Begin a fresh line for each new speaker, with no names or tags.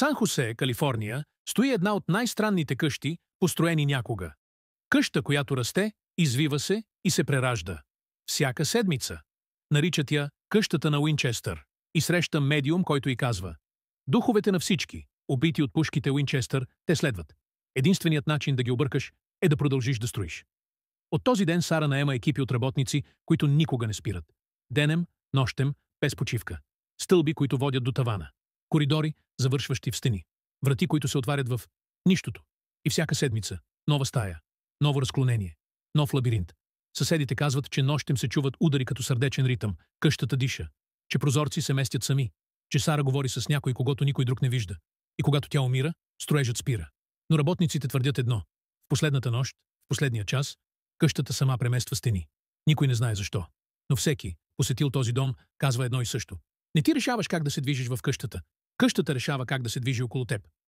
Сан Хосе, Калифорния, стои една от най-странните къщи, построени някога. Къща, която расте, извива се и се преражда. Всяка седмица. Наричат я къщата на Уинчестър. И среща медиум, който й казва: духовете на всички, убити от пушките Уинчестър, те следват. Единственият начин да ги объркаш е да продължиш да строиш. От този ден Сара наема екипи от работници, които никога не спират. Денем, нощем, без почивка. Стълби, които водят до тавана. Коридори, завършващи в стени. Врати, които се отварят в нищото. И всяка седмица нова стая, ново разклонение, нов лабиринт. Съседите казват, че нощем се чуват удари като сърдечен ритъм, къщата диша, че прозорци се местят сами, че Сара говори с някой, когото никой друг не вижда. И когато тя умира, строежът спира. Но работниците твърдят едно: в последната нощ, в последния час, къщата сама премества стени. Никой не знае защо. Но всеки, посетил този дом, казва едно и също: не ти решаваш как да се движиш в къщата. Къщата решава как да се движи около теб.